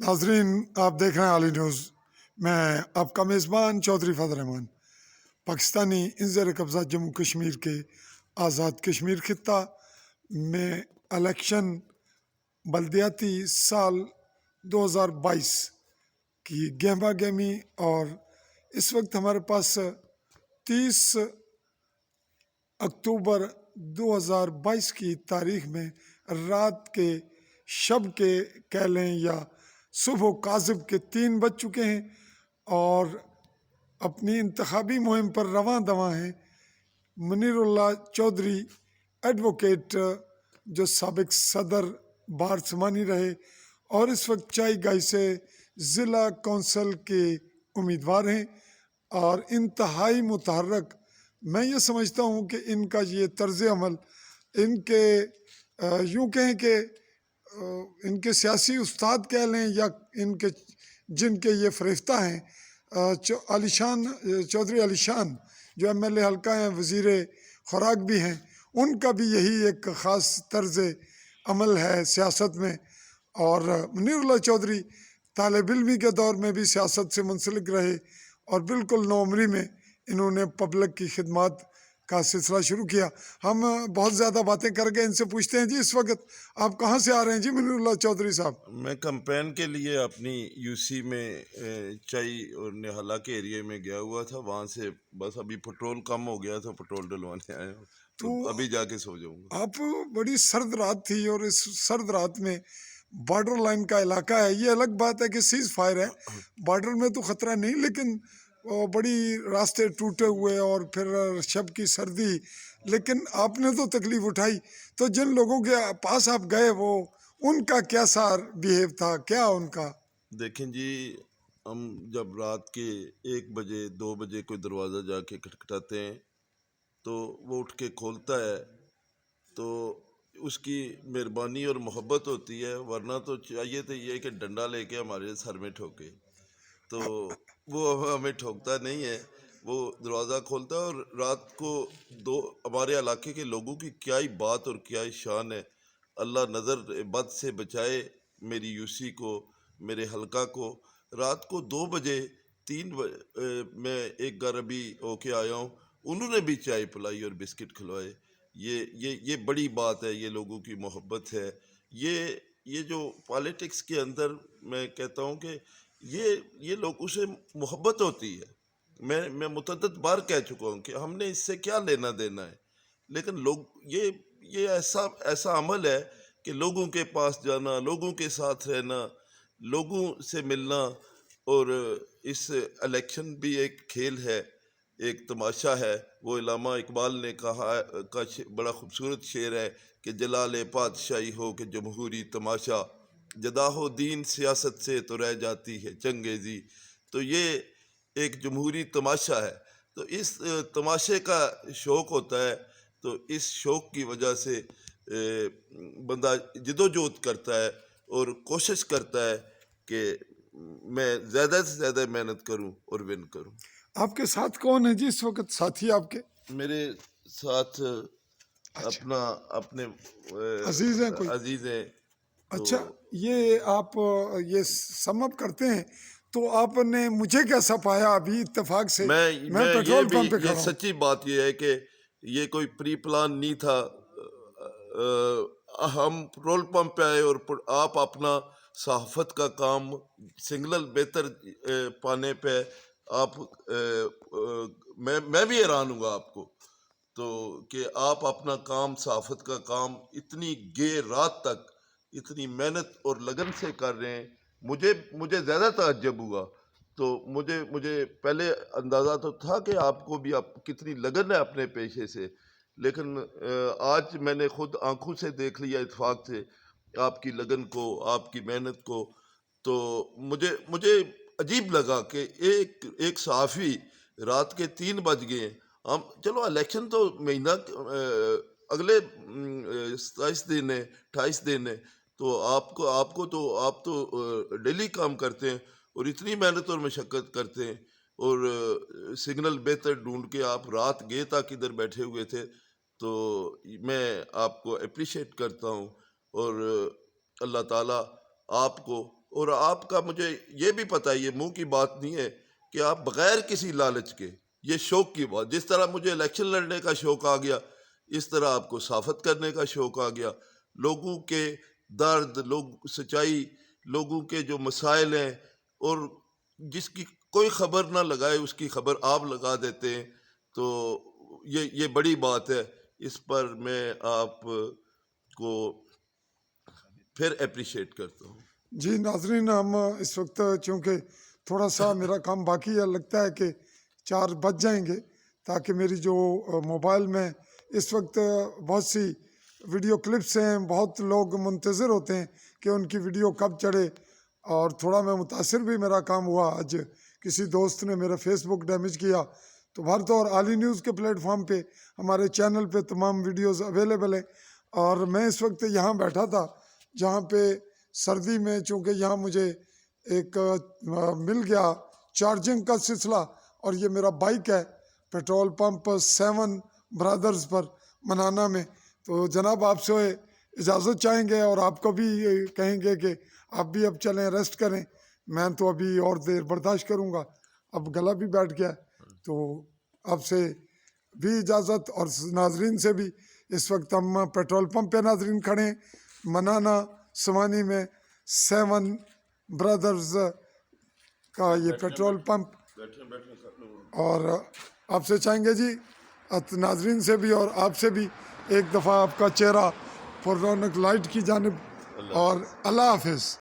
नाजरीन, आप देख रहे हैं आली न्यूज़। मैं आपका मेज़बान चौधरी फजल रहमान। पाकिस्तानी इंजर कब्ज़ा जम्मू कश्मीर के आज़ाद कश्मीर खित्ता में इलेक्शन बल्दियाती साल 2022 की गहमा गहमी, और इस वक्त हमारे पास 30 अक्टूबर 2022 की तारीख में रात के शब के कह लें या सुबह काज़िब के 3 बज चुके हैं और अपनी इंतखाबी मुहिम पर रवां दवां हैं। मुनीरुल्लाह चौधरी एडवोकेट, जो साबिक सदर बार समानी रहे और इस वक्त चाई गाई से ज़िला कौंसल के उम्मीदवार हैं और इंतहाई मुतहर्रक। मैं ये समझता हूँ कि इनका ये तर्ज़ अमल, इनके यूँ कहें कि इनके सियासी उस्ताद कह लें या इनके जिनके ये फरिश्ता हैं, चौधरी अलीशान जो MLA हल्का हैं, वज़ीर खुराक भी हैं, उनका भी यही एक ख़ास तर्ज़ अमल है सियासत में। और मुनीरुल्लाह चौधरी तालिब इल्मी के दौर में भी सियासत से मुंसलिक रहे और बिल्कुल नौउम्री में इन्होंने पब्लिक की खिदमत का सिलसिला शुरू किया। हम बहुत ज़्यादा बातें कर गए, इनसे पूछते हैं जी इस वक्त आप कहाँ से आ रहे हैं जी मुनीरुल्लाह चौधरी साहब? मैं कैंपेन के लिए अपनी यूसी में चाई और निहाला के एरिया में गया हुआ था। वहाँ से बस अभी पेट्रोल कम हो गया था, पेट्रोल डलवाने आया हूँ, तो अभी जाके सो जाऊँगा। आप बड़ी सर्द रात थी और इस सर्द रात में बॉर्डर लाइन का इलाका है। ये अलग बात है कि सीज फायर है, बॉर्डर में तो ख़तरा नहीं, लेकिन बड़ी रास्ते टूटे हुए और फिर शब की सर्दी, लेकिन आपने तो तकलीफ़ उठाई। तो जिन लोगों के पास आप गए वो उनका क्या सार बिहेव था, क्या उनका? देखें जी, हम जब रात के 1 बजे 2 बजे कोई दरवाज़ा जाके खटखटाते हैं तो वो उठ के खोलता है, तो उसकी मेहरबानी और मोहब्बत होती है। वरना तो चाहिए तो ये कि डंडा लेके हमारे सर में ठोके, तो वो हमें ठोकता नहीं है। वो दरवाज़ा खोलता है और रात को हमारे इलाके के लोगों की क्या ही बात और क्या ही शान है। अल्लाह नज़र बद से बचाए मेरी यूसी को, मेरे हलका को। रात को 2 बजे 3 मैं एक घर अभी होके आया हूँ, उन्होंने भी चाय पिलाई और बिस्किट खिलवाए। ये बड़ी बात है, ये लोगों की मोहब्बत है। ये जो पॉलिटिक्स के अंदर मैं कहता हूँ कि ये लोगों से मोहब्बत होती है। मैं मुतअद्दिद बार कह चुका हूँ कि हमने इससे क्या लेना देना है, लेकिन लोग ये ऐसा अमल है कि लोगों के पास जाना, लोगों के साथ रहना, लोगों से मिलना। और इस इलेक्शन भी एक खेल है, एक तमाशा है। वो इलामा इकबाल ने कहा बड़ा खूबसूरत शेर है कि जलाले पातशाही हो कि जमहूरी तमाशा, जदा हो दीन सियासत से तो रह जाती है चंगेज़ी। तो ये एक जमहूरी तमाशा है, तो इस तमाशे का शौक़ होता है। तो इस शौक़ की वजह से बंदा जिदोजहद करता है और कोशिश करता है कि मैं ज़्यादा से ज़्यादा मेहनत करूं और विन करूं। आपके साथ कौन है जी इस वक्त साथी आपके? मेरे साथ अच्छा, अपने अजीज हैं कोई? अजीज़ हैं। तो अच्छा, ये आप ये समअप करते हैं तो आपने मुझे कैसा पाया अभी इत्तेफाक से? मैं मैं पेट्रोल पंप पे ये खड़ा हूँ। सच्ची बात ये है कि ये कोई प्री प्लान नहीं था। हम पेट्रोल पंप पे आए और आप अपना सहाफत का काम सिग्नल बेहतर पाने पे आप मैं भी हैरान हुआ आपको, तो कि आप अपना काम सहाफत का काम इतनी देर रात तक इतनी मेहनत और लगन से कर रहे हैं। मुझे ज़्यादा ताज्जुब हुआ। तो मुझे पहले अंदाज़ा तो था कि आपको भी आप कितनी लगन है अपने पेशे से, लेकिन आज मैंने खुद आंखों से देख लिया इत्तेफाक से आपकी लगन को, आपकी मेहनत को। तो मुझे अजीब लगा कि एक सहाफ़ी रात के 3 बज गए। हम चलो इलेक्शन तो महीना अगले 27 दिन है, 28 दिन है, तो आपको तो आप तो डेली काम करते हैं और इतनी मेहनत और मशक्क़त करते हैं, और सिग्नल बेहतर ढूंढ के आप रात गए तक इधर बैठे हुए थे। तो मैं आपको अप्रिशिएट करता हूँ और अल्लाह ताला आपको اور آپ کا مجھے یہ بھی پتہ ہے، یہ منہ کی بات نہیں ہے کہ آپ بغیر کسی لالچ کے، یہ شوق کی بات، جس طرح مجھے الیکشن لڑنے کا شوق آ گیا، اس طرح آپ کو صحافت کرنے کا شوق آ گیا. لوگوں کے درد، سچائی، لوگوں کے جو مسائل ہیں، اور جس کی کوئی خبر نہ لگائے اس کی خبر آپ لگا دیتے ہیں. تو یہ بڑی بات ہے. اس پر میں آپ کو پھر اپریشیٹ کرتا ہوں. جی ناظرین، ہم اس وقت چونکہ تھوڑا سا میرا کام باقی ہے، لگتا ہے کہ 4 بج جائیں گے، تاکہ میری جو موبائل میں اس وقت بہت سی ویڈیو کلپس ہیں، بہت لوگ منتظر ہوتے ہیں کہ ان کی ویڈیو کب چڑھے. اور تھوڑا میں متاثر بھی میرا کام ہوا، آج کسی دوست نے میرا فیس بک ڈیمیج کیا. تو بھارت اور عالی نیوز کے پلیٹ فارم پہ ہمارے چینل پہ تمام ویڈیوز اویلیبل ہیں. اور میں اس وقت یہاں بیٹھا تھا جہاں پہ سردی میں، چونکہ یہاں مجھے ایک مل گیا چارجنگ کا سلسلہ، اور یہ میرا بائک ہے پیٹرول پمپ 7 برادرز پر منانا میں. تو جناب آپ سے اجازت چاہیں گے، اور آپ کو بھی کہیں گے کہ آپ بھی اب چلیں، ریسٹ کریں. میں تو ابھی اور دیر برداشت کروں گا، اب گلا بھی بیٹھ گیا. تو آپ سے بھی اجازت، اور ناظرین سے بھی. اس وقت ہم پیٹرول پمپ پہ ناظرین کھڑے ہیں، منانا سوانی میں 7 برادرز کا یہ پیٹرول پمپ. اور آپ سے چاہیں گے جی، ناظرین سے بھی اور آپ سے بھی، ایک دفعہ آپ کا چہرہ پر رونق لائٹ کی جانب. اور اللہ حافظ.